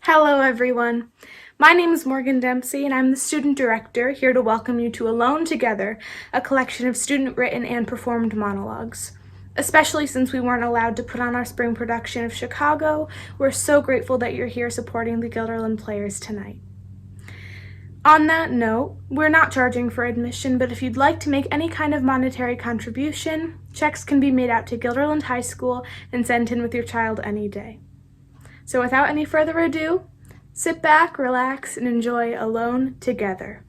Hello, everyone. My name is Morgan Dempsey, and I'm the student director here to welcome you to Alone Together, a collection of student-written and performed monologues. Especially since we weren't allowed to put on our spring production of Chicago, we're so grateful that you're here supporting the Guilderland Players tonight. On that note, we're not charging for admission, but if you'd like to make any kind of monetary contribution, checks can be made out to Guilderland High School and sent in with your child any day. So without any further ado, sit back, relax, and enjoy Alone Together.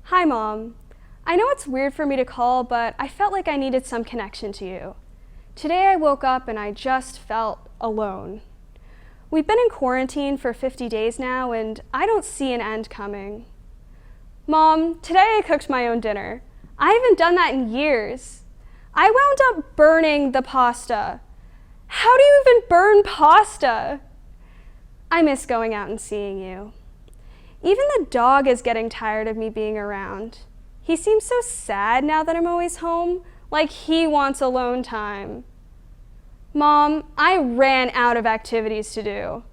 Hi, Mom. I know it's weird for me to call, but I felt like I needed some connection to you. Today I woke up and I just felt alone. We've been in quarantine for 50 days now, and I don't see an end coming. Mom, today I cooked my own dinner. I haven't done that in years. I wound up burning the pasta. How do you even burn pasta? I miss going out and seeing you. Even the dog is getting tired of me being around. He seems so sad now that I'm always home, like he wants alone time. Mom, I ran out of activities to do.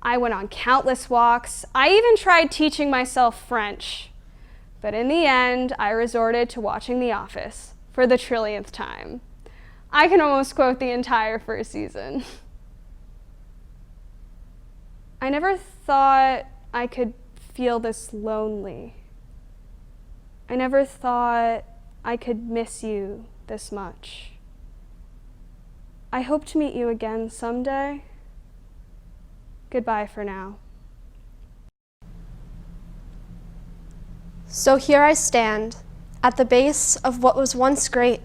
I went on countless walks. I even tried teaching myself French. But in the end, I resorted to watching The Office for the trillionth time. I can almost quote the entire first season. I never thought I could feel this lonely. I never thought I could miss you this much. I hope to meet you again someday. Goodbye for now. So here I stand, at the base of what was once great,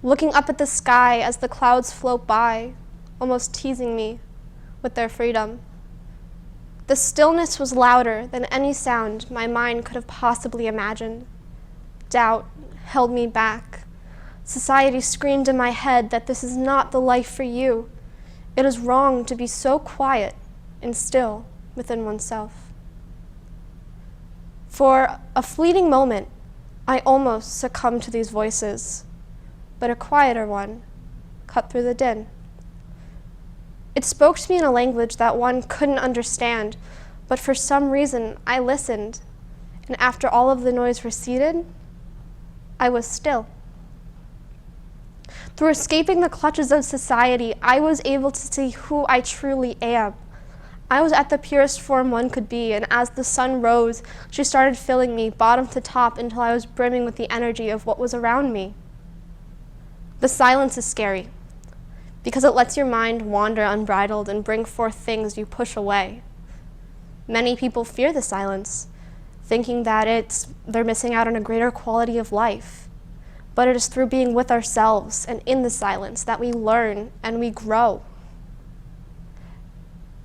looking up at the sky as the clouds float by, almost teasing me with their freedom. The stillness was louder than any sound my mind could have possibly imagined. Doubt held me back. Society screamed in my head that this is not the life for you. It is wrong to be so quiet and still within oneself. For a fleeting moment, I almost succumbed to these voices, but a quieter one cut through the din. It spoke to me in a language that one couldn't understand, but for some reason I listened, and after all of the noise receded, I was still. Through escaping the clutches of society, I was able to see who I truly am. I was at the purest form one could be, and as the sun rose, she started filling me bottom to top until I was brimming with the energy of what was around me. The silence is scary, because it lets your mind wander unbridled and bring forth things you push away. Many people fear the silence, thinking that they're missing out on a greater quality of life. But it is through being with ourselves and in the silence that we learn and we grow.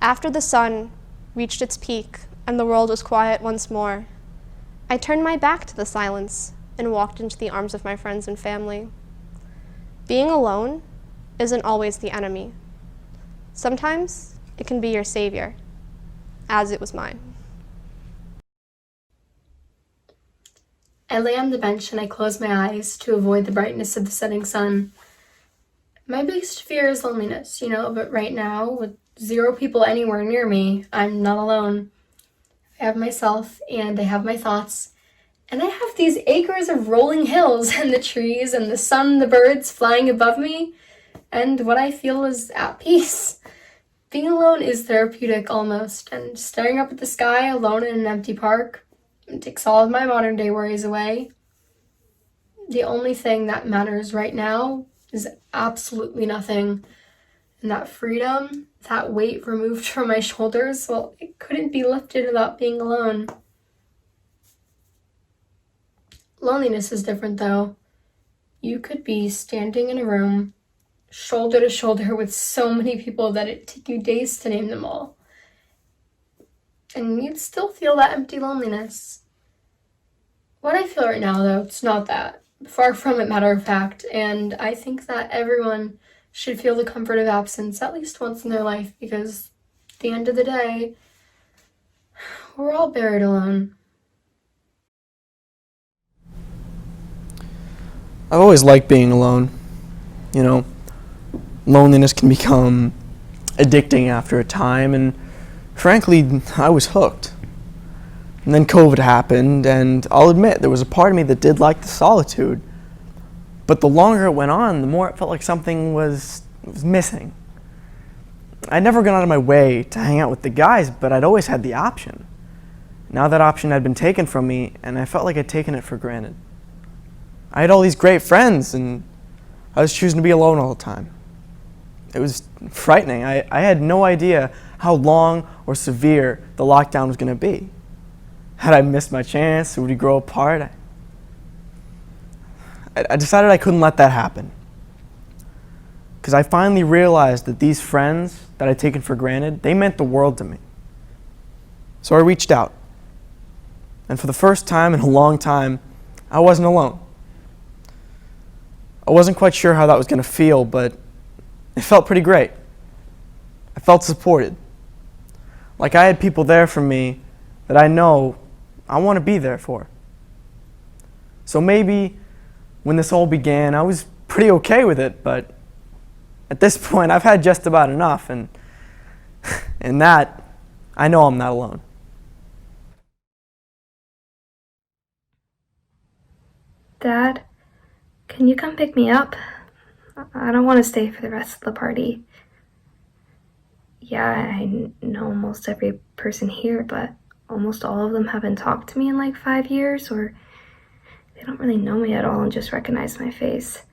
After the sun reached its peak and the world was quiet once more, I turned my back to the silence and walked into the arms of my friends and family. Being alone isn't always the enemy. Sometimes it can be your savior, as it was mine. I lay on the bench and I close my eyes to avoid the brightness of the setting sun. My biggest fear is loneliness, but right now, with 0 people anywhere near me, I'm not alone. I have myself and I have my thoughts, and I have these acres of rolling hills and the trees and the sun, the birds flying above me, and what I feel is at peace. Being alone is therapeutic almost, and staring up at the sky alone in an empty park takes all of my modern day worries away. The only thing that matters right now is absolutely nothing. And that freedom, that weight removed from my shoulders, well, it couldn't be lifted without being alone. Loneliness is different though. You could be standing in a room, shoulder to shoulder with so many people that it'd take you days to name them all. And you'd still feel that empty loneliness. What I feel right now, though, it's not that. Far from it, matter of fact. And I think that everyone should feel the comfort of absence at least once in their life, because at the end of the day, we're all buried alone. I've always liked being alone. You know, loneliness can become addicting after a time, and frankly, I was hooked. And then COVID happened, and I'll admit, there was a part of me that did like the solitude. But the longer it went on, the more it felt like something was missing. I'd never gone out of my way to hang out with the guys, but I'd always had the option. Now that option had been taken from me, and I felt like I'd taken it for granted. I had all these great friends, and I was choosing to be alone all the time. It was frightening. I had no idea how long or severe the lockdown was going to be. Had I missed my chance? Would we grow apart? I decided I couldn't let that happen. Because I finally realized that these friends that I'd taken for granted, they meant the world to me. So I reached out. And for the first time in a long time, I wasn't alone. I wasn't quite sure how that was going to feel, but it felt pretty great. I felt supported. Like I had people there for me that I know I want to be there for. So maybe when this all began, I was pretty okay with it, but at this point, I've had just about enough, and in that, I know I'm not alone. Dad, can you come pick me up? I don't want to stay for the rest of the party. Yeah, I know almost every person here, but almost all of them haven't talked to me in like 5 years, or they don't really know me at all and just recognize my face.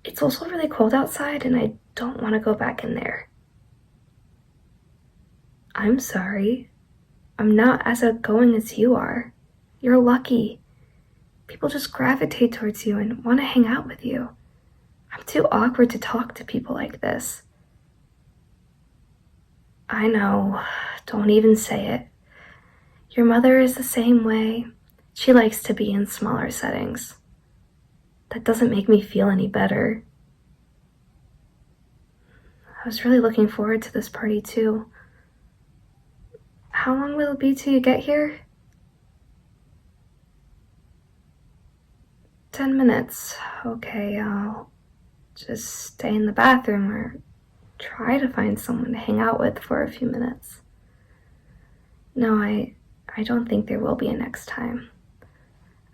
It's also really cold outside, and I don't want to go back in there. I'm sorry. I'm not as outgoing as you are. You're lucky. People just gravitate towards you and want to hang out with you. I'm too awkward to talk to people like this. I know. Don't even say it. Your mother is the same way. She likes to be in smaller settings. That doesn't make me feel any better. I was really looking forward to this party too. How long will it be till you get here? 10 minutes. Okay, I'll just stay in the bathroom or try to find someone to hang out with for a few minutes. No, I don't think there will be a next time.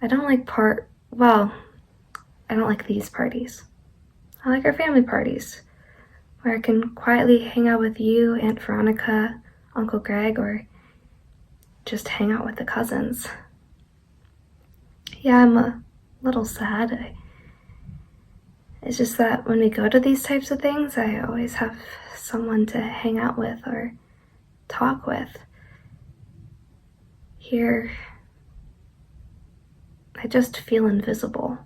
I don't like I don't like these parties. I like our family parties, where I can quietly hang out with you, Aunt Veronica, Uncle Greg, or just hang out with the cousins. Yeah, I'm a little sad. It's just that when we go to these types of things, I always have someone to hang out with or talk with. Here, I just feel invisible.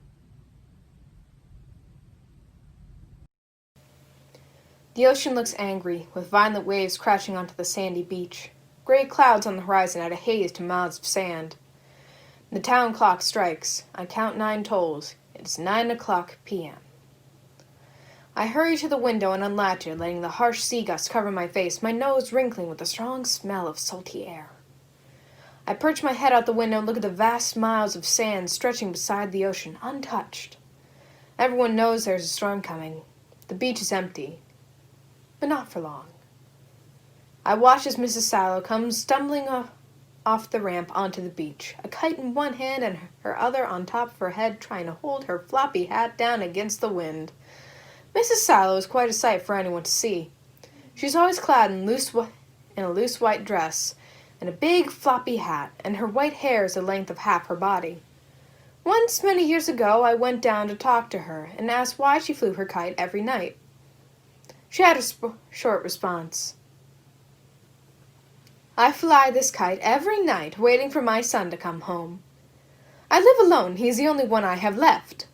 The ocean looks angry, with violent waves crashing onto the sandy beach. Gray clouds on the horizon add a haze to miles of sand. The town clock strikes. I count 9 tolls. It's 9:00 p.m. I hurry to the window and unlatch it, letting the harsh sea gusts cover my face, my nose wrinkling with the strong smell of salty air. I perch my head out the window and look at the vast miles of sand stretching beside the ocean, untouched. Everyone knows there's a storm coming. The beach is empty. But not for long. I watch as Mrs. Sallow comes stumbling off the ramp onto the beach, a kite in one hand and her other on top of her head, trying to hold her floppy hat down against the wind. Mrs. Sallow is quite a sight for anyone to see. She's always clad in a loose white dress and a big floppy hat, and her white hair is the length of half her body. Once, many years ago, I went down to talk to her and asked why she flew her kite every night. She had a short response. I fly this kite every night, waiting for my son to come home. I live alone. He's the only one I have left.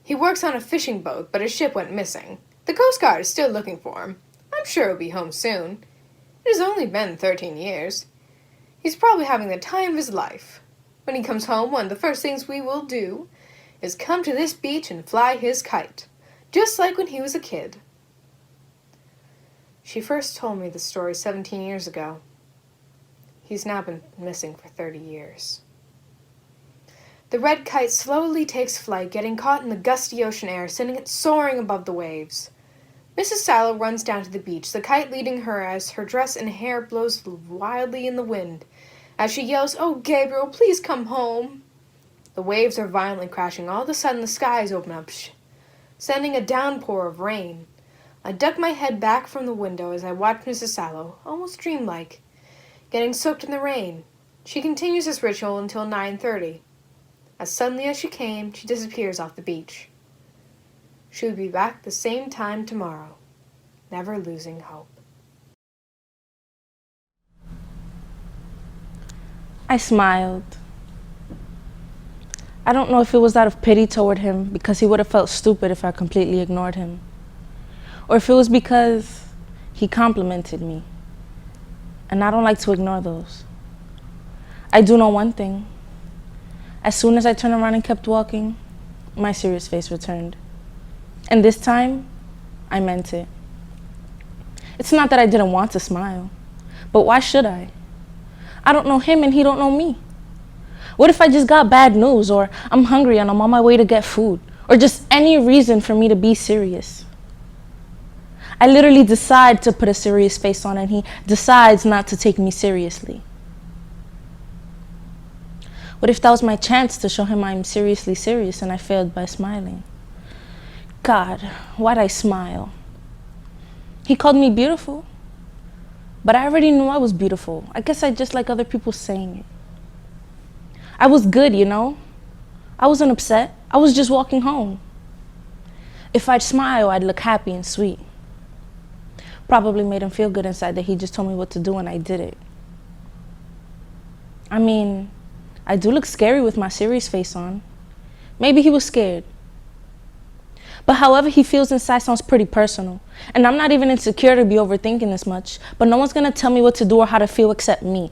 He works on a fishing boat, but his ship went missing. The Coast Guard is still looking for him. I'm sure he'll be home soon. It has only been 13 years. He's probably having the time of his life. When he comes home, one of the first things we will do is come to this beach and fly his kite. just like when he was a kid. She first told me the story 17 years ago. He's now been missing for 30 years. The red kite slowly takes flight, getting caught in the gusty ocean air, sending it soaring above the waves. Mrs. Sallow runs down to the beach, the kite leading her as her dress and hair blows wildly in the wind. As she yells, "Oh, Gabriel, please come home." The waves are violently crashing. All of a sudden, the skies open up, sending a downpour of rain. I duck my head back from the window as I watch Mrs. Sallow, almost dreamlike, getting soaked in the rain. She continues this ritual until 9:30. As suddenly as she came, she disappears off the beach. She will be back the same time tomorrow, never losing hope. I smiled. I don't know if it was out of pity toward him because he would have felt stupid if I completely ignored him, or if it was because he complimented me, and I don't like to ignore those. I do know one thing. As soon as I turned around and kept walking, my serious face returned. And this time, I meant it. It's not that I didn't want to smile, but why should I? I don't know him and he don't know me. What if I just got bad news, or I'm hungry and I'm on my way to get food, or just any reason for me to be serious? I literally decide to put a serious face on and he decides not to take me seriously. What if that was my chance to show him I'm seriously serious and I failed by smiling? God, why'd I smile? He called me beautiful, but I already knew I was beautiful. I guess I just like other people saying it. I was good, you know? I wasn't upset. I was just walking home. If I'd smile, I'd look happy and sweet. Probably made him feel good inside that he just told me what to do and I did it. I mean, I do look scary with my serious face on. Maybe he was scared. But however he feels inside sounds pretty personal. And I'm not even insecure to be overthinking this much, but no one's gonna tell me what to do or how to feel except me.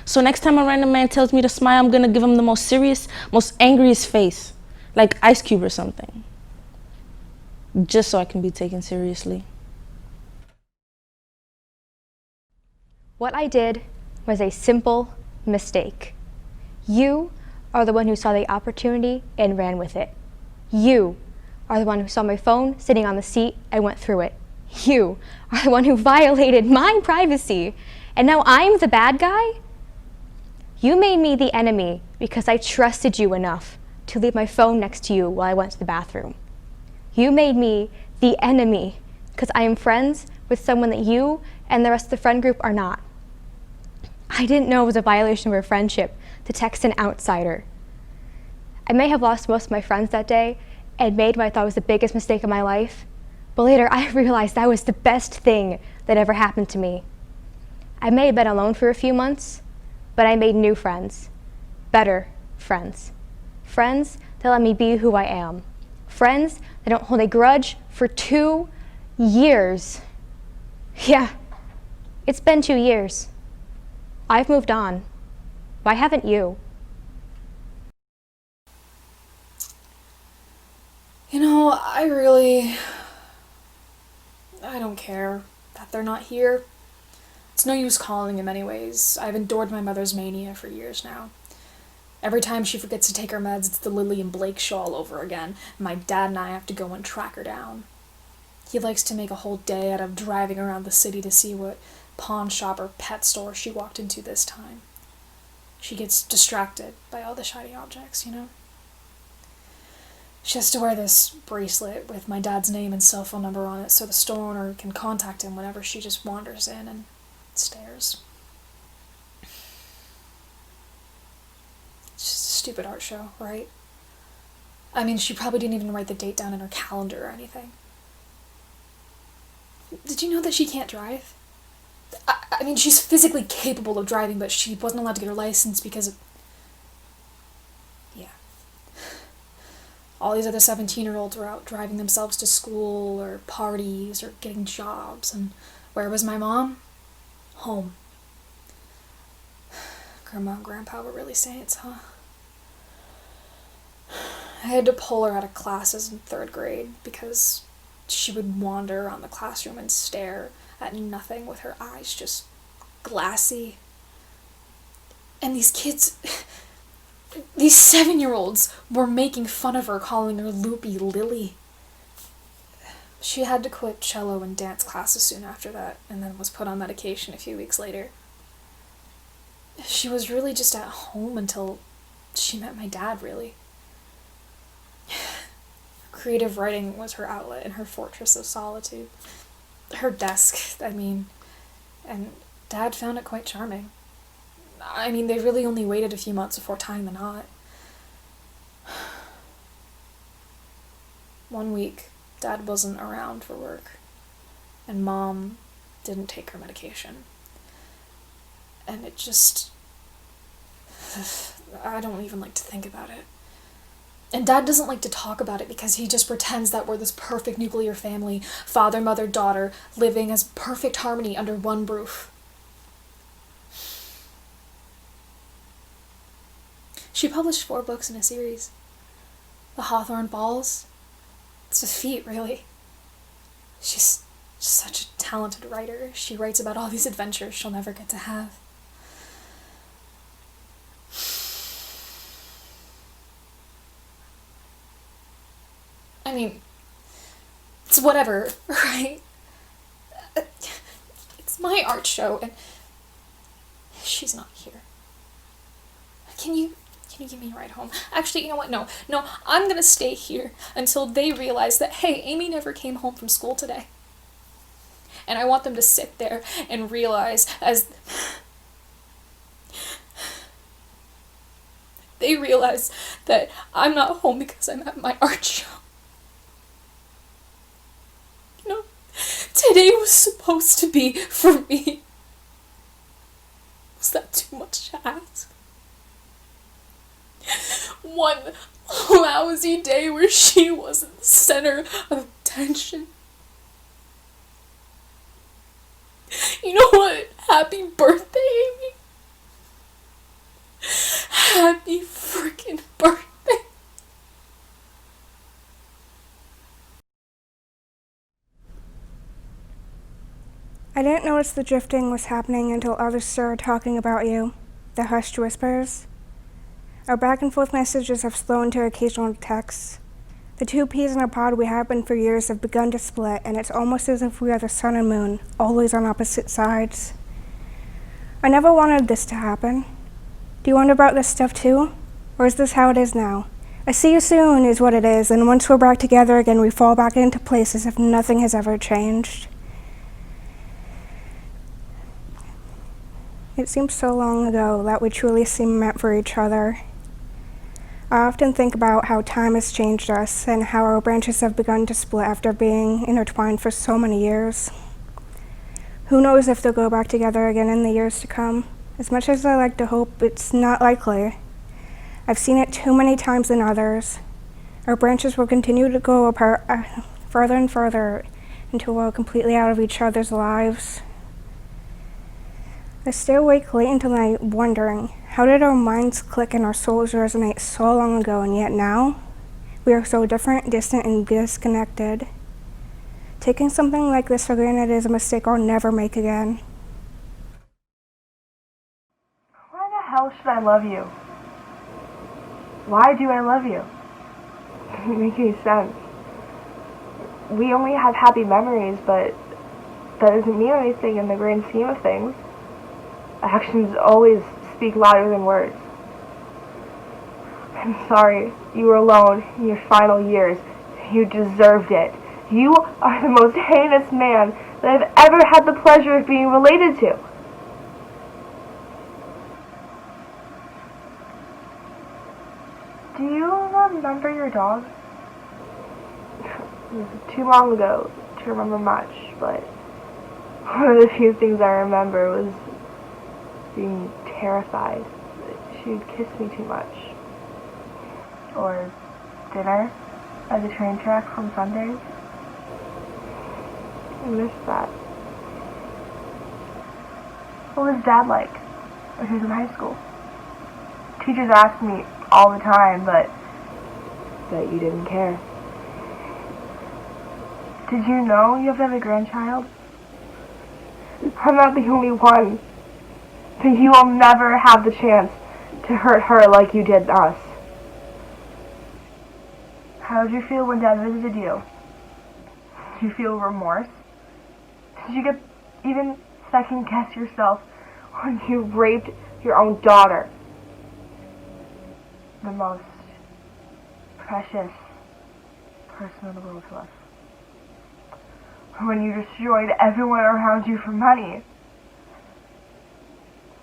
So next time a random man tells me to smile, I'm gonna give him the most serious, most angriest face, like Ice Cube or something. Just so I can be taken seriously. What I did was a simple mistake. You are the one who saw the opportunity and ran with it. You are the one who saw my phone sitting on the seat and went through it. You are the one who violated my privacy, and now I'm the bad guy? You made me the enemy because I trusted you enough to leave my phone next to you while I went to the bathroom. You made me the enemy because I am friends with someone that you and the rest of the friend group are not. I didn't know it was a violation of our friendship to text an outsider. I may have lost most of my friends that day and made what I thought was the biggest mistake of my life, but later I realized that was the best thing that ever happened to me. I may have been alone for a few months, but I made new friends, better friends. Friends that let me be who I am. Friends that don't hold a grudge for 2 years. Yeah, it's been 2 years. I've moved on. Why haven't you? You know, I don't care that they're not here. It's no use calling him anyways. I've endured my mother's mania for years now. Every time she forgets to take her meds, it's the Lily and Blake show all over again. My dad and I have to go and track her down. He likes to make a whole day out of driving around the city to see what pawn shop or pet store she walked into this time. She gets distracted by all the shiny objects, you know? She has to wear this bracelet with my dad's name and cell phone number on it so the store owner can contact him whenever she just wanders in and stares. It's just a stupid art show, right? I mean, she probably didn't even write the date down in her calendar or anything. Did you know that she can't drive? I mean, she's physically capable of driving, but she wasn't allowed to get her license because of... Yeah. All these other 17-year-olds were out driving themselves to school or parties or getting jobs, and where was my mom? Home. Grandma and Grandpa were really saints, huh? I had to pull her out of classes in 3rd grade because she would wander around the classroom and stare at nothing with her eyes just glassy. And these kids, these 7-year-olds were making fun of her, calling her Loopy Lily. She had to quit cello and dance classes soon after that, and then was put on medication a few weeks later. She was really just at home until she met my dad, really. Creative writing was her outlet and her fortress of solitude. Her desk, and Dad found it quite charming. They really only waited a few months before tying the knot. One week, Dad wasn't around for work, and Mom didn't take her medication. And it just... I don't even like to think about it. And Dad doesn't like to talk about it because he just pretends that we're this perfect nuclear family, father, mother, daughter, living as perfect harmony under one roof. She published 4 books in a series. The Hawthorne Falls. It's a feat, really. She's such a talented writer. She writes about all these adventures she'll never get to have. It's whatever, right? It's my art show, and she's not here. Can you give me a ride home? Actually, you know what? No, I'm gonna stay here until they realize that, hey, Amy never came home from school today. And I want them to sit there and realize as they realize that I'm not home because I'm at my art show. Today was supposed to be for me. Was that too much to ask? One lousy day where she wasn't the center of attention. You know what? Happy birthday, Amy. Happy freaking birthday. I didn't notice the drifting was happening until others started talking about you, the hushed whispers. Our back and forth messages have slowed to occasional texts. The 2 peas in a pod we have been for years have begun to split, and it's almost as if we are the sun and moon, always on opposite sides. I never wanted this to happen. Do you wonder about this stuff too? Or is this how it is now? I see you soon is what it is, and once we're back together again, we fall back into place as if nothing has ever changed. It seems so long ago that we truly seemed meant for each other. I often think about how time has changed us and how our branches have begun to split after being intertwined for so many years. Who knows if they'll go back together again in the years to come? As much as I like to hope, it's not likely. I've seen it too many times in others. Our branches will continue to go apart further and further until we're completely out of each other's lives. I stay awake late into the night wondering, how did our minds click and our souls resonate so long ago, and yet now we are so different, distant, and disconnected? Taking something like this for granted is a mistake I'll never make again. Why the hell should I love you? Why do I love you? It doesn't make any sense. We only have happy memories, but that doesn't mean anything in the grand scheme of things. Actions always speak louder than words. I'm sorry, you were alone in your final years. You deserved it. You are the most heinous man that I've ever had the pleasure of being related to. Do you remember your dog? It was too long ago to remember much, but one of the few things I remember was being terrified that she would kiss me too much. Or dinner at the train track on Sundays. I miss that. What was Dad like when he was in high school? Teachers asked me all the time, but that you didn't care. Did you know you have to have a grandchild? I'm not the only one. But you will never have the chance to hurt her like you did us. How did you feel when Dad visited you? Did you feel remorse? Did you get even second guess yourself when you raped your own daughter? The most precious person in the world to us. Or when you destroyed everyone around you for money.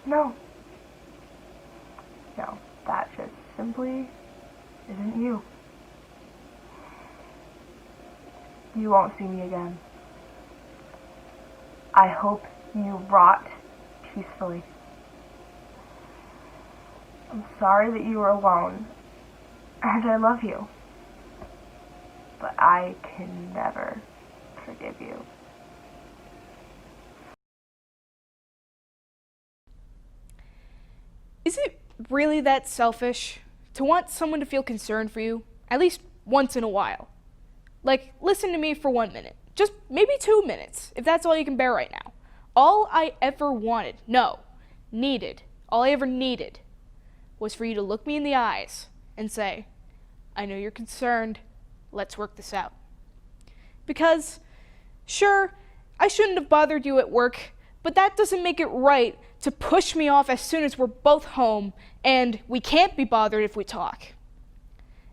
No. No, that just simply isn't you. You won't see me again. I hope you rot peacefully. I'm sorry that you were alone, and I love you. But I can never forgive you. Is it really that selfish to want someone to feel concerned for you, at least once in a while? Like, listen to me for 1 minute. Just maybe 2 minutes, if that's all you can bear right now. All I ever wanted, all I ever needed was for you to look me in the eyes and say, I know you're concerned, let's work this out. Because, sure, I shouldn't have bothered you at work, but that doesn't make it right to push me off as soon as we're both home and we can't be bothered if we talk.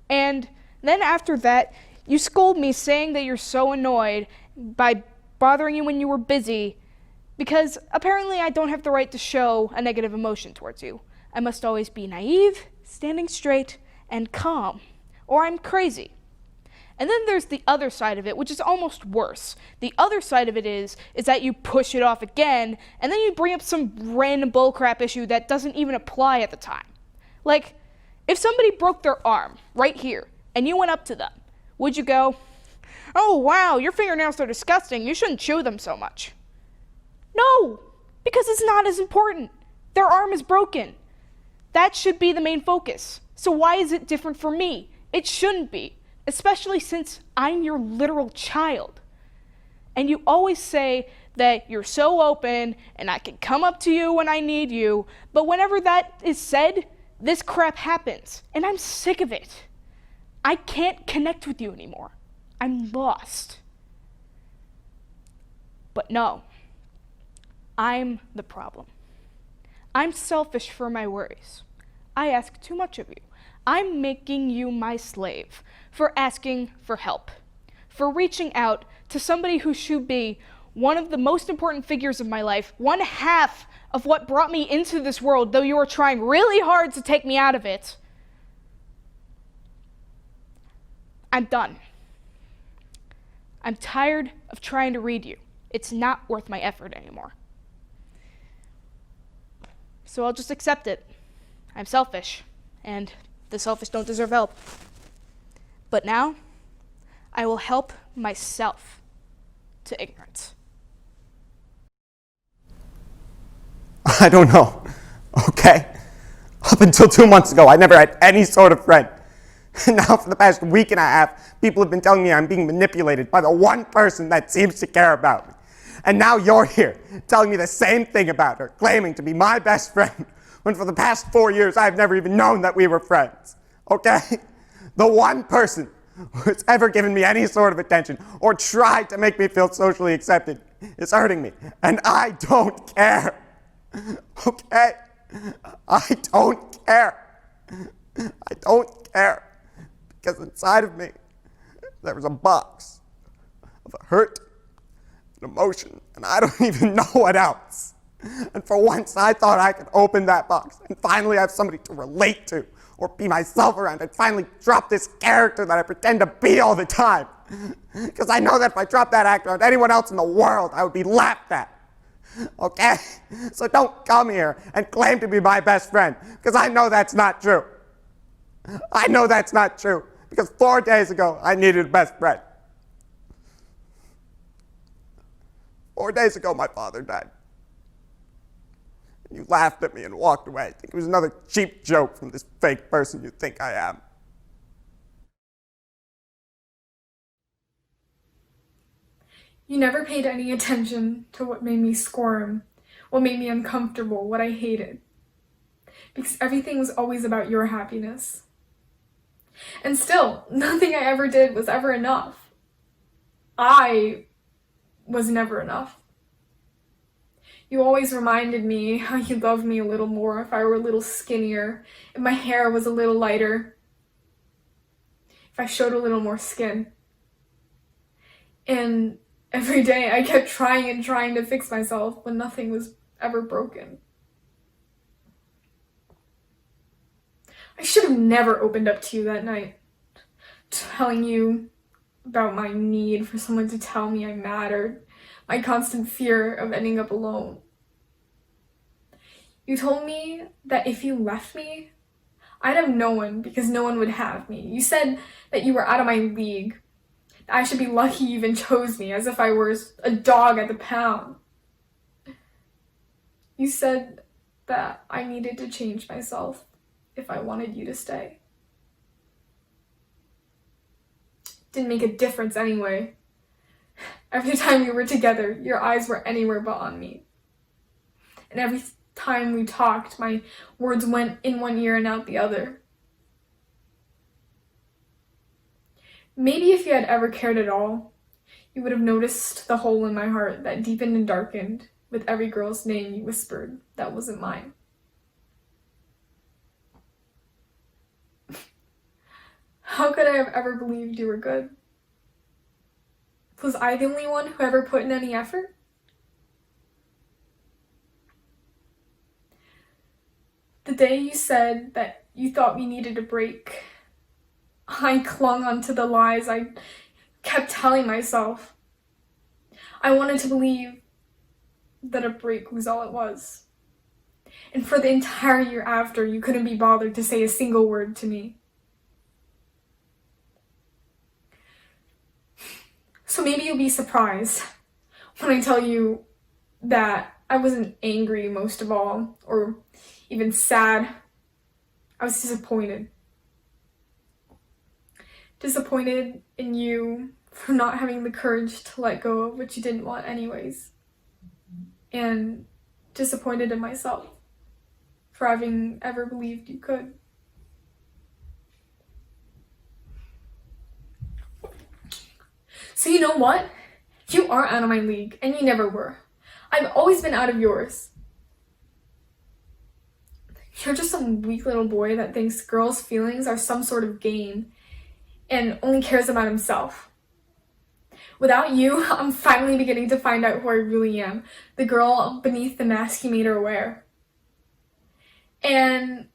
And then after that, you scold me saying that you're so annoyed by bothering you when you were busy because apparently I don't have the right to show a negative emotion towards you. I must always be naive, standing straight, and calm, or I'm crazy. And then there's the other side of it, which is almost worse. The other side of it is that you push it off again, and then you bring up some random bullcrap issue that doesn't even apply at the time. Like, if somebody broke their arm right here, and you went up to them, would you go, oh wow, your fingernails are disgusting, you shouldn't chew them so much? No, because it's not as important. Their arm is broken. That should be the main focus. So why is it different for me? It shouldn't be. Especially since I'm your literal child. And you always say that you're so open and I can come up to you when I need you, but whenever that is said, this crap happens, and I'm sick of it. I can't connect with you anymore. I'm lost. But no, I'm the problem. I'm selfish for my worries. I ask too much of you. I'm making you my slave for asking for help, for reaching out to somebody who should be one of the most important figures of my life, one half of what brought me into this world, though you are trying really hard to take me out of it. I'm done. I'm tired of trying to read you. It's not worth my effort anymore. So I'll just accept it. I'm selfish, and the selfish don't deserve help. But now, I will help myself to ignorance. I don't know, okay? Up until 2 months ago, I never had any sort of friend. And now for the past week and a half, people have been telling me I'm being manipulated by the one person that seems to care about me. And now you're here, telling me the same thing about her, claiming to be my best friend, when for the past 4 years, I've never even known that we were friends, okay? The one person who's ever given me any sort of attention or tried to make me feel socially accepted is hurting me, and I don't care. Okay? I don't care. I don't care. Because inside of me, there was a box of hurt and emotion, and I don't even know what else. And for once, I thought I could open that box and finally have somebody to relate to or be myself around and finally drop this character that I pretend to be all the time. Because I know that if I dropped that actor on anyone else in the world, I would be laughed at. Okay? So don't come here and claim to be my best friend, because I know that's not true. I know that's not true, because 4 days ago, I needed a best friend. 4 days ago, my father died. You laughed at me and walked away. I think it was another cheap joke from this fake person you think I am. You never paid any attention to what made me squirm, what made me uncomfortable, what I hated. Because everything was always about your happiness. And still, nothing I ever did was ever enough. I was never enough. You always reminded me how you loved me a little more if I were a little skinnier, if my hair was a little lighter, if I showed a little more skin. And every day I kept trying and trying to fix myself when nothing was ever broken. I should have never opened up to you that night, telling you about my need for someone to tell me I mattered, my constant fear of ending up alone. You told me that if you left me, I'd have no one because no one would have me. You said that you were out of my league. I should be lucky you even chose me, as if I were a dog at the pound. You said that I needed to change myself if I wanted you to stay. Didn't make a difference anyway. Every time we were together, your eyes were anywhere but on me. And every time we talked, my words went in one ear and out the other. Maybe if you had ever cared at all, you would have noticed the hole in my heart that deepened and darkened with every girl's name you whispered that wasn't mine. How could I have ever believed you were good? Was I the only one who ever put in any effort? The day you said that you thought we needed a break, I clung onto the lies I kept telling myself. I wanted to believe that a break was all it was. And for the entire year after, you couldn't be bothered to say a single word to me. So maybe you'll be surprised when I tell you that I wasn't angry most of all, or even sad. I was disappointed. Disappointed in you for not having the courage to let go of what you didn't want anyways. And disappointed in myself for having ever believed you could. So you know what? You are out of my league, and you never were. I've always been out of yours. You're just some weak little boy that thinks girls' feelings are some sort of game and only cares about himself. Without you, I'm finally beginning to find out who I really am, the girl beneath the mask you made her wear. And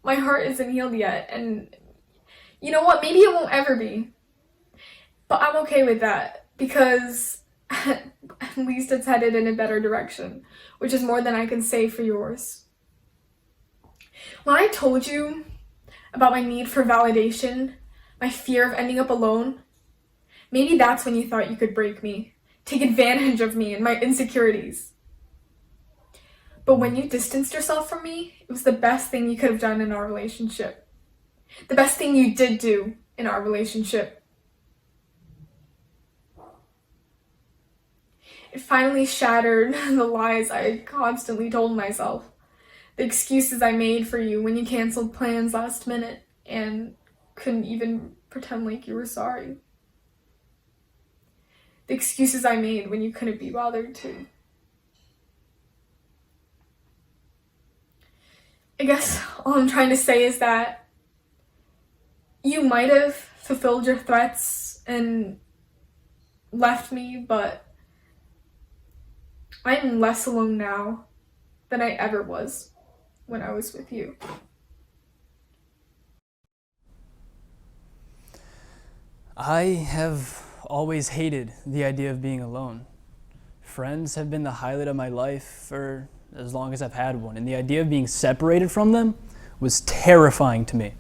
my heart isn't healed yet, and you know what? Maybe it won't ever be. But I'm okay with that, because at least it's headed in a better direction, which is more than I can say for yours. When I told you about my need for validation, my fear of ending up alone, maybe that's when you thought you could break me, take advantage of me and my insecurities. But when you distanced yourself from me, it was the best thing you could have done in our relationship. The best thing you did do in our relationship. It finally shattered the lies I constantly told myself, the excuses I made for you when you canceled plans last minute and couldn't even pretend like you were sorry. The excuses I made when you couldn't be bothered to. I guess all I'm trying to say is that you might have fulfilled your threats and left me, but I'm less alone now than I ever was when I was with you. I have always hated the idea of being alone. Friends have been the highlight of my life for as long as I've had one, and the idea of being separated from them was terrifying to me.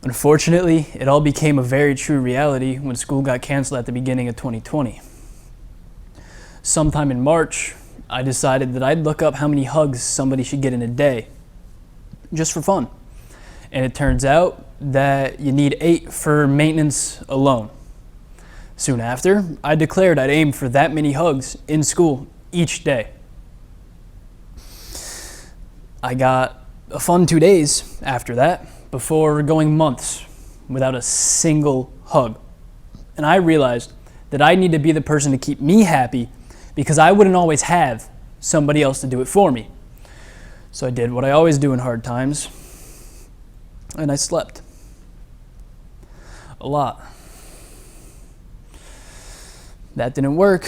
Unfortunately, it all became a very true reality when school got canceled at the beginning of 2020. Sometime in March, I decided that I'd look up how many hugs somebody should get in a day, just for fun. And it turns out that you need 8 for maintenance alone. Soon after, I declared I'd aim for that many hugs in school each day. I got a fun 2 days after that, before going months without a single hug. And I realized that I need to be the person to keep me happy because I wouldn't always have somebody else to do it for me. So I did what I always do in hard times, and I slept. A lot. That didn't work,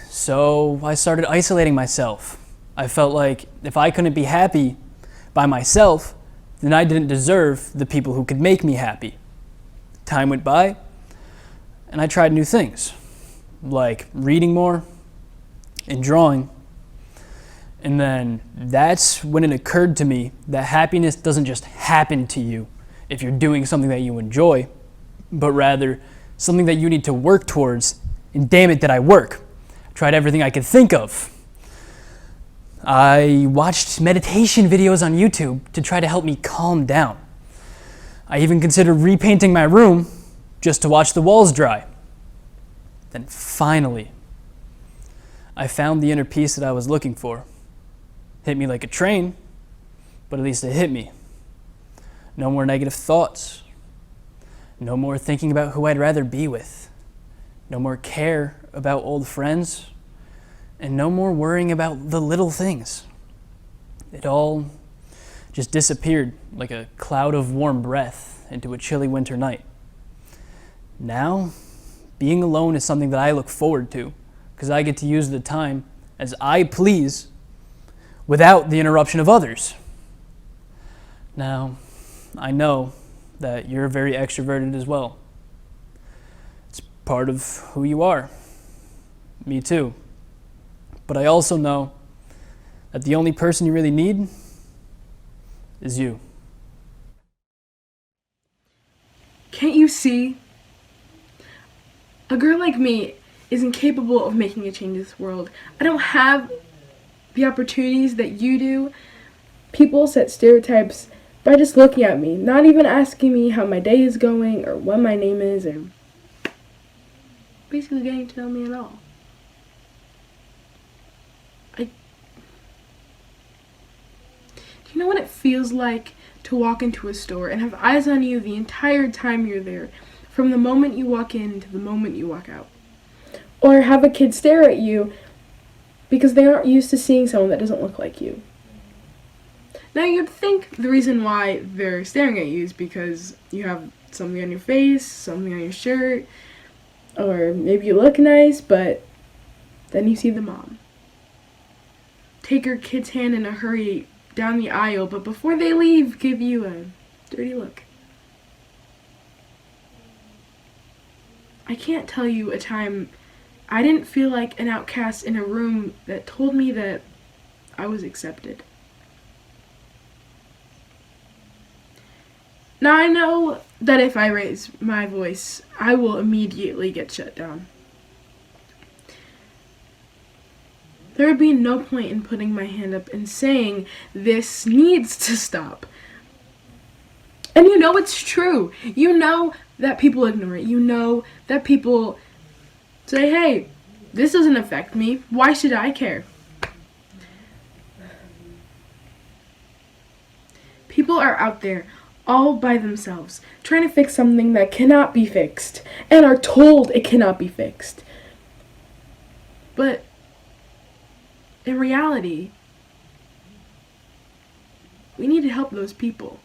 so I started isolating myself. I felt like if I couldn't be happy by myself, then I didn't deserve the people who could make me happy. Time went by, and I tried new things, like reading more and drawing. And then that's when it occurred to me that happiness doesn't just happen to you if you're doing something that you enjoy, but rather something that you need to work towards, and damn it, did I work. I tried everything I could think of. I watched meditation videos on YouTube to try to help me calm down. I even considered repainting my room just to watch the walls dry. Then finally, I found the inner peace that I was looking for. Hit me like a train, but at least it hit me. No more negative thoughts. No more thinking about who I'd rather be with. No more care about old friends. And no more worrying about the little things. It all just disappeared like a cloud of warm breath into a chilly winter night. Now, being alone is something that I look forward to because I get to use the time as I please without the interruption of others. Now, I know that you're very extroverted as well. It's part of who you are. Me too. But I also know that the only person you really need is you. Can't you see? A girl like me isn't capable of making a change in this world. I don't have the opportunities that you do. People set stereotypes by just looking at me, not even asking me how my day is going or what my name is, or basically getting to know me at all. Do you know what it feels like to walk into a store and have eyes on you the entire time you're there, from the moment you walk in to the moment you walk out? Or have a kid stare at you because they aren't used to seeing someone that doesn't look like you. Now you'd think the reason why they're staring at you is because you have something on your face, something on your shirt, or maybe you look nice, but then you see the mom take her kid's hand in a hurry down the aisle, but before they leave, give you a dirty look. I can't tell you a time I didn't feel like an outcast in a room that told me that I was accepted. Now I know that if I raise my voice, I will immediately get shut down. There would be no point in putting my hand up and saying, this needs to stop. And you know it's true. You know that people ignore it. You know that people say, hey, this doesn't affect me. Why should I care? People are out there all by themselves, trying to fix something that cannot be fixed, and are told it cannot be fixed. But in reality, we need to help those people.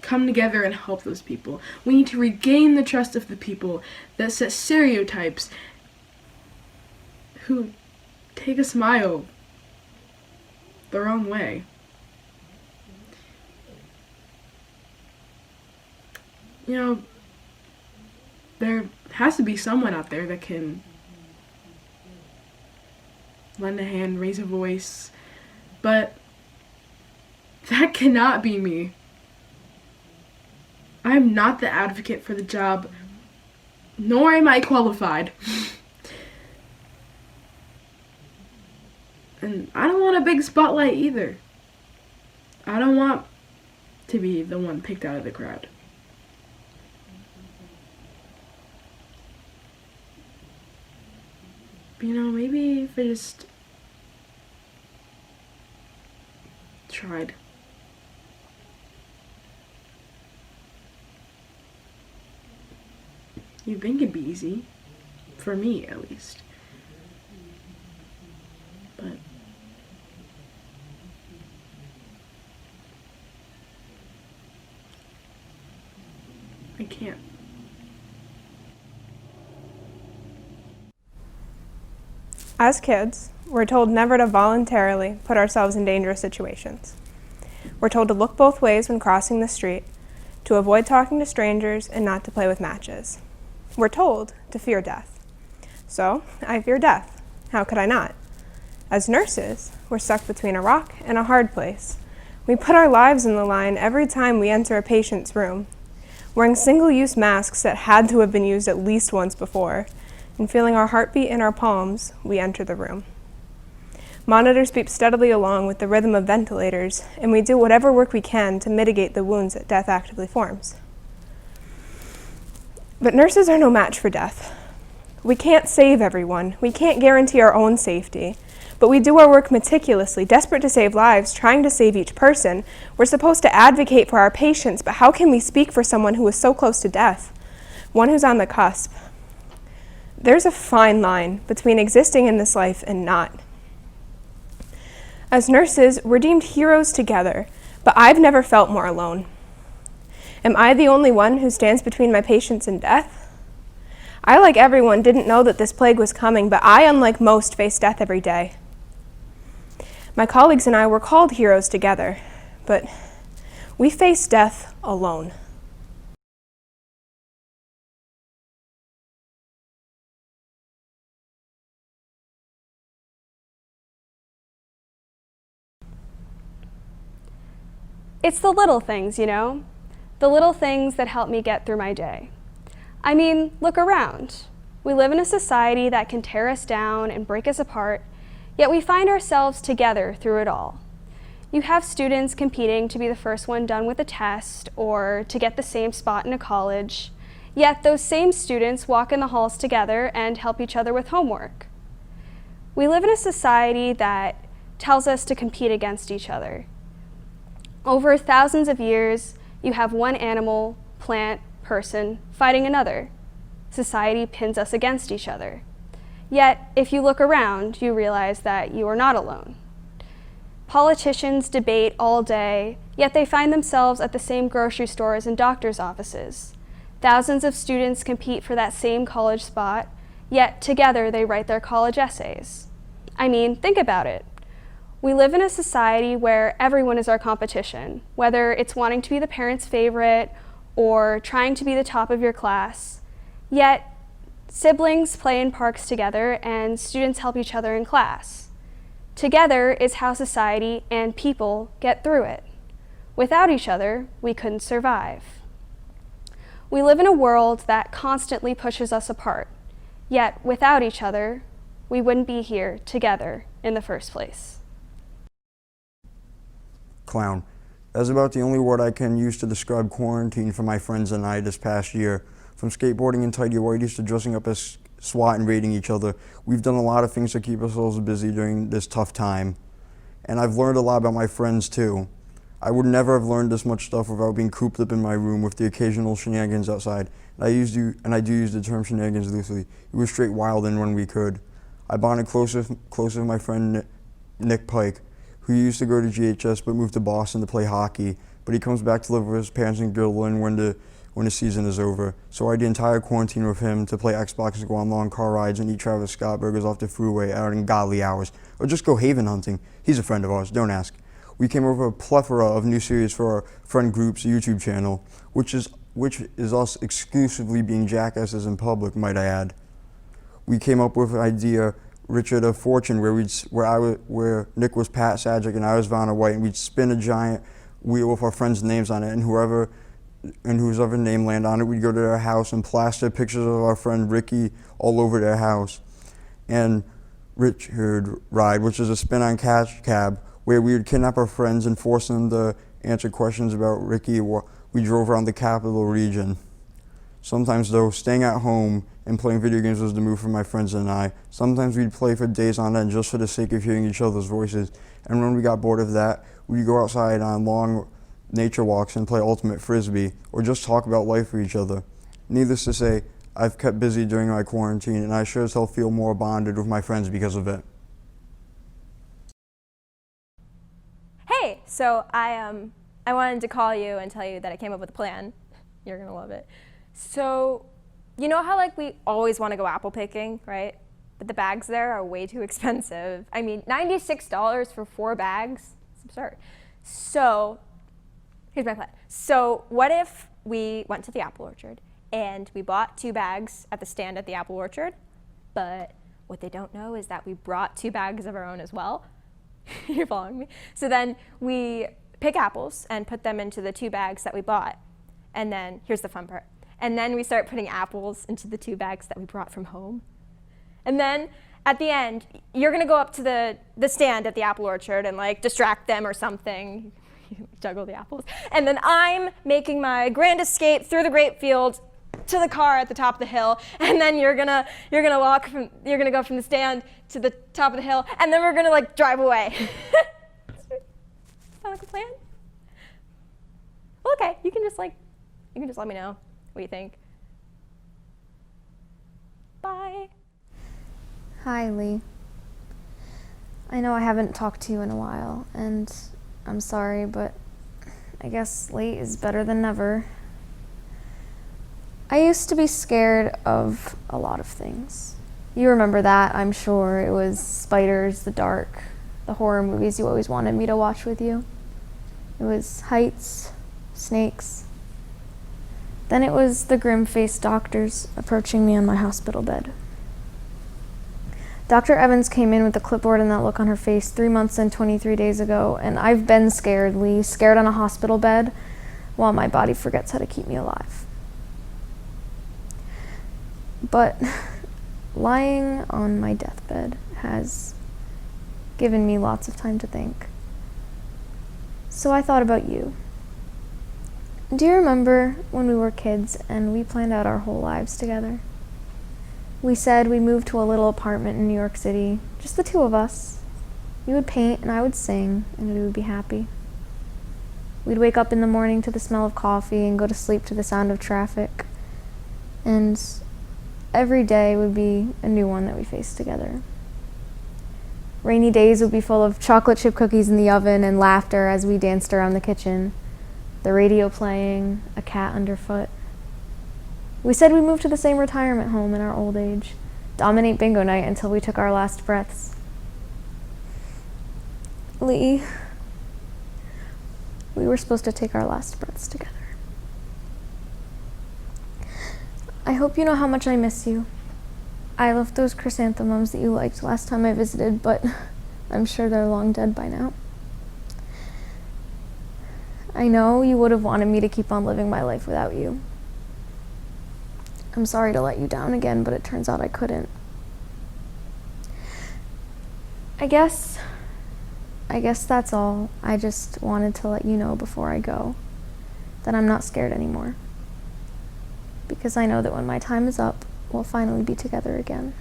Come together and help those people. We need to regain the trust of the people that set stereotypes, who take a smile the wrong way. You know, there has to be someone out there that can lend a hand, raise a voice, but that cannot be me. I am not the advocate for the job, nor am I qualified. And I don't want a big spotlight either. I don't want to be the one picked out of the crowd. maybe if I just tried. You'd think it'd be easy. For me, at least. But I can't. As kids, we're told never to voluntarily put ourselves in dangerous situations. We're told to look both ways when crossing the street, to avoid talking to strangers, and not to play with matches. We're told to fear death. So, I fear death. How could I not? As nurses, we're stuck between a rock and a hard place. We put our lives in the line every time we enter a patient's room, wearing single-use masks that had to have been used at least once before, and feeling our heartbeat in our palms, we enter the room. Monitors beep steadily along with the rhythm of ventilators, and we do whatever work we can to mitigate the wounds that death actively forms. But nurses are no match for death. We can't save everyone. We can't guarantee our own safety. But we do our work meticulously, desperate to save lives, trying to save each person. We're supposed to advocate for our patients, but how can we speak for someone who is so close to death? One who's on the cusp. There's a fine line between existing in this life and not. As nurses, we're deemed heroes together, but I've never felt more alone. Am I the only one who stands between my patients and death? I, like everyone, didn't know that this plague was coming, but I, unlike most, face death every day. My colleagues and I were called heroes together, but we face death alone. It's the little things, you know? The little things that help me get through my day. I mean, look around. We live in a society that can tear us down and break us apart, yet we find ourselves together through it all. You have students competing to be the first one done with a test or to get the same spot in a college, yet those same students walk in the halls together and help each other with homework. We live in a society that tells us to compete against each other. Over thousands of years, you have one animal, plant, person fighting another. Society pins us against each other. Yet, if you look around, you realize that you are not alone. Politicians debate all day, yet they find themselves at the same grocery stores and doctor's offices. Thousands of students compete for that same college spot, yet together they write their college essays. I mean, think about it. We live in a society where everyone is our competition, whether it's wanting to be the parent's favorite or trying to be the top of your class. Yet, siblings play in parks together and students help each other in class. Together is how society and people get through it. Without each other, we couldn't survive. We live in a world that constantly pushes us apart, yet without each other, we wouldn't be here together in the first place. Clown. That's about the only word I can use to describe quarantine for my friends and I this past year. From skateboarding in tidy whities to dressing up as SWAT and raiding each other, we've done a lot of things to keep ourselves busy during this tough time. And I've learned a lot about my friends too. I would never have learned this much stuff without being cooped up in my room with the occasional shenanigans outside. And I do use the term shenanigans loosely. It was straight wild and when we could. I bonded closer with my friend Nick Pike, who used to go to GHS but moved to Boston to play hockey, but he comes back to live with his parents in Guilderland when the season is over. So I had the entire quarantine with him to play Xbox and go on long car rides and eat Travis Scott burgers off the freeway out in godly hours, or just go haven hunting. He's a friend of ours, don't ask. We came over a plethora of new series for our friend group's YouTube channel, which is us exclusively being jackasses in public, might I add. We came up with an idea, Richard of Fortune, where Nick was Pat Sajak and I was Vanna White, and we'd spin a giant wheel with our friends' names on it, and whose other name landed on it, we'd go to their house and plaster pictures of our friend Ricky all over their house. And Richard Ride, which is a spin on Cash Cab, where we would kidnap our friends and force them to answer questions about Ricky while we drove around the capital region. Sometimes, though, staying at home and playing video games was the move for my friends and I. Sometimes we'd play for days on end just for the sake of hearing each other's voices. And when we got bored of that, we'd go outside on long nature walks and play ultimate frisbee, or just talk about life with each other. Needless to say, I've kept busy during my quarantine, and I sure as hell feel more bonded with my friends because of it. Hey, so I wanted to call you and tell you that I came up with a plan. You're gonna love it. So, you know how like we always want to go apple picking, right? But the bags there are way too expensive. I mean, $96 for 4 bags? It's absurd. So, here's my plan. So, what if we went to the apple orchard and we bought 2 bags at the stand at the apple orchard, but what they don't know is that we brought 2 bags of our own as well. You're following me? So then we pick apples and put them into the 2 bags that we bought. And then, here's the fun part. And then we start putting apples into the 2 bags that we brought from home. And then at the end, you're gonna go up to the stand at the apple orchard and like distract them or something. Juggle the apples. And then I'm making my grand escape through the grape field to the car at the top of the hill. And then you're gonna go from the stand to the top of the hill, and then we're gonna like drive away. Sound like a plan? Well, okay, you can just let me know what you think. Bye. Hi, Lee. I know I haven't talked to you in a while, and I'm sorry, but I guess late is better than never. I used to be scared of a lot of things. You remember that, I'm sure. It was spiders, the dark, the horror movies you always wanted me to watch with you. It was heights, snakes. Then it was the grim-faced doctors approaching me on my hospital bed. Dr. Evans came in with the clipboard and that look on her face 3 months and 23 days ago, and I've been scared, Lee, scared on a hospital bed while my body forgets how to keep me alive. But lying on my deathbed has given me lots of time to think. So I thought about you. Do you remember when we were kids and we planned out our whole lives together? We said we'd move to a little apartment in New York City, just the 2 of us. You would paint and I would sing, and we would be happy. We'd wake up in the morning to the smell of coffee and go to sleep to the sound of traffic. And every day would be a new one that we faced together. Rainy days would be full of chocolate chip cookies in the oven and laughter as we danced around the kitchen, the radio playing, a cat underfoot. We said we'd move to the same retirement home in our old age, dominate bingo night until we took our last breaths. Lee, we were supposed to take our last breaths together. I hope you know how much I miss you. I left those chrysanthemums that you liked last time I visited, but I'm sure they're long dead by now. I know you would have wanted me to keep on living my life without you. I'm sorry to let you down again, but it turns out I couldn't. I guess that's all. I just wanted to let you know before I go that I'm not scared anymore. Because I know that when my time is up, we'll finally be together again.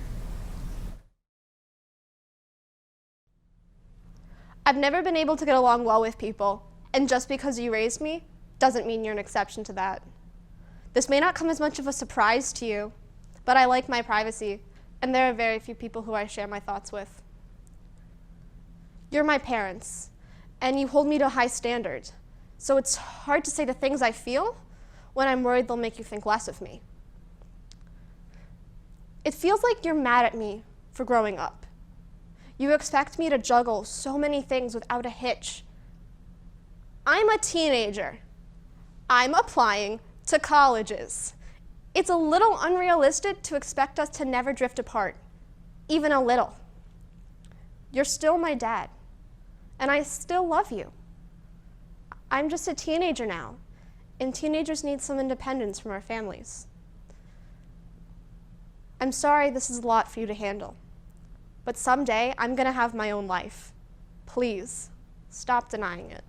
I've never been able to get along well with people, and just because you raised me doesn't mean you're an exception to that. This may not come as much of a surprise to you, but I like my privacy, and there are very few people who I share my thoughts with. You're my parents, and you hold me to a high standard, so it's hard to say the things I feel when I'm worried they'll make you think less of me. It feels like you're mad at me for growing up. You expect me to juggle so many things without a hitch. I'm a teenager. I'm applying to colleges. It's a little unrealistic to expect us to never drift apart, even a little. You're still my dad, and I still love you. I'm just a teenager now, and teenagers need some independence from our families. I'm sorry this is a lot for you to handle, but someday I'm gonna have my own life. Please, stop denying it.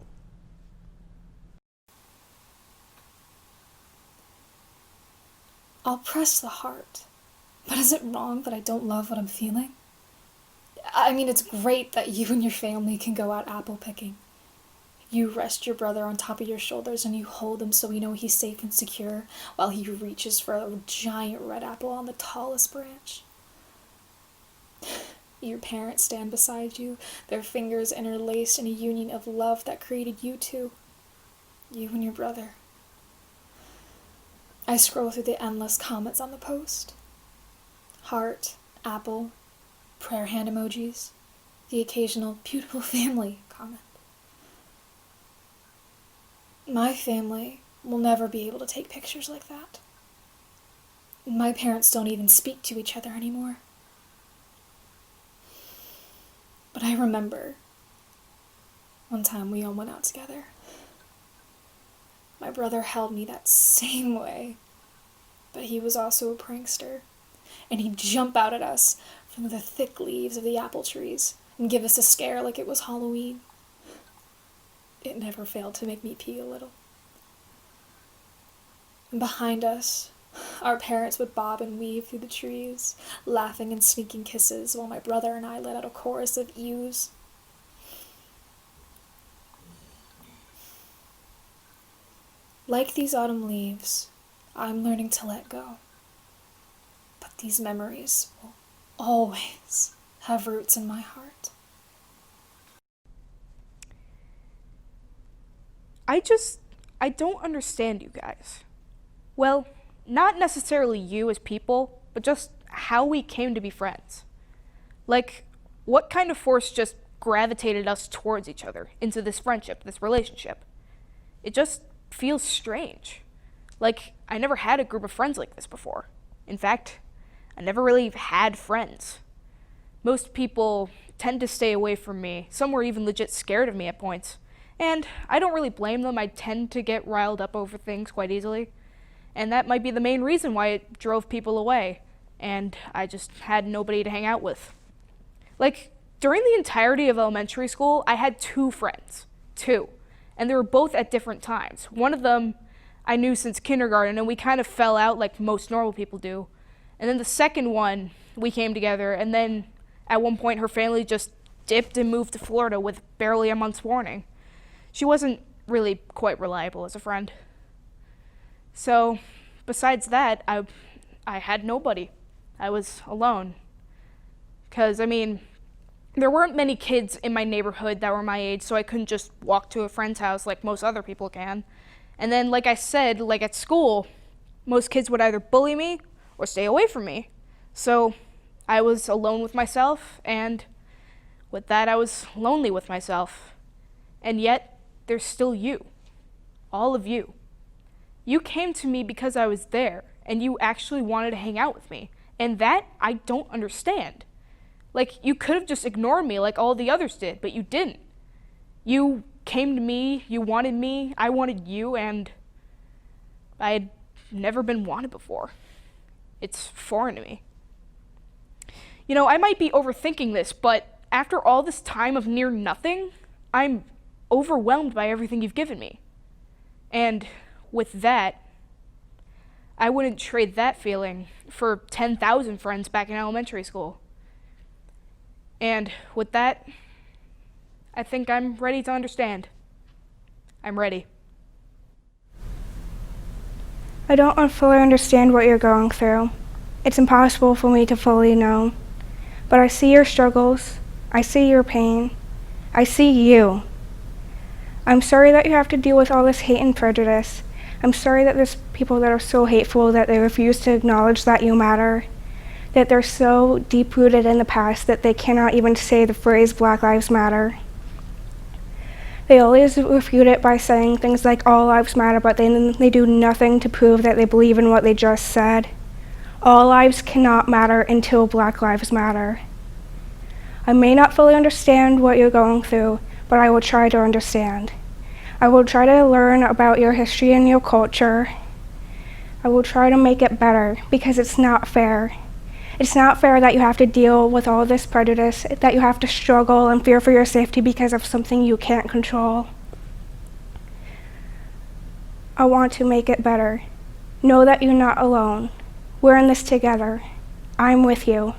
I'll press the heart. But is it wrong that I don't love what I'm feeling? I mean, it's great that you and your family can go out apple picking. You rest your brother on top of your shoulders and you hold him so you know he's safe and secure while he reaches for a giant red apple on the tallest branch. Your parents stand beside you, their fingers interlaced in a union of love that created you two. You and your brother. I scroll through the endless comments on the post. Heart, apple, prayer hand emojis, the occasional beautiful family comment. My family will never be able to take pictures like that. My parents don't even speak to each other anymore. But I remember one time we all went out together. My brother held me that same way, but he was also a prankster, and he'd jump out at us from the thick leaves of the apple trees and give us a scare like it was Halloween. It never failed to make me pee a little. And behind us, our parents would bob and weave through the trees, laughing and sneaking kisses while my brother and I let out a chorus of ewes. Like these autumn leaves, I'm learning to let go. But these memories will always have roots in my heart. I don't understand you guys. Well, not necessarily you as people, but just how we came to be friends. Like, what kind of force just gravitated us towards each other, into this friendship, this relationship? It just feels strange. Like, I never had a group of friends like this before. In fact, I never really had friends. Most people tend to stay away from me. Some were even legit scared of me at points. And I don't really blame them. I tend to get riled up over things quite easily. And that might be the main reason why it drove people away. And I just had nobody to hang out with. Like, during the entirety of elementary school, I had 2 friends. 2. And they were both at different times. One of them I knew since kindergarten, and we kind of fell out like most normal people do. And then the second one, we came together, and then at one point her family just dipped and moved to Florida with barely a month's warning. She wasn't really quite reliable as a friend. So, besides that, I had nobody. I was alone. 'Cause, I mean, there weren't many kids in my neighborhood that were my age, so I couldn't just walk to a friend's house like most other people can. And then, like I said, like at school, most kids would either bully me or stay away from me. So, I was alone with myself, and with that, I was lonely with myself. And yet, there's still you. All of you. You came to me because I was there, and you actually wanted to hang out with me. And that, I don't understand. Like, you could have just ignored me like all the others did, but you didn't. You came to me, you wanted me, I wanted you, and I had never been wanted before. It's foreign to me. You know, I might be overthinking this, but after all this time of near nothing, I'm overwhelmed by everything you've given me. And with that, I wouldn't trade that feeling for 10,000 friends back in elementary school. And with that, I think I'm ready to understand. I'm ready. I don't fully understand what you're going through. It's impossible for me to fully know. But I see your struggles. I see your pain. I see you. I'm sorry that you have to deal with all this hate and prejudice. I'm sorry that there's people that are so hateful that they refuse to acknowledge that you matter. That they're so deep-rooted in the past that they cannot even say the phrase Black Lives Matter. They always refute it by saying things like all lives matter, but they do nothing to prove that they believe in what they just said. All lives cannot matter until Black Lives Matter. I may not fully understand what you're going through, but I will try to understand. I will try to learn about your history and your culture. I will try to make it better, because it's not fair. It's not fair that you have to deal with all this prejudice, that you have to struggle and fear for your safety because of something you can't control. I want to make it better. Know that you're not alone. We're in this together. I'm with you.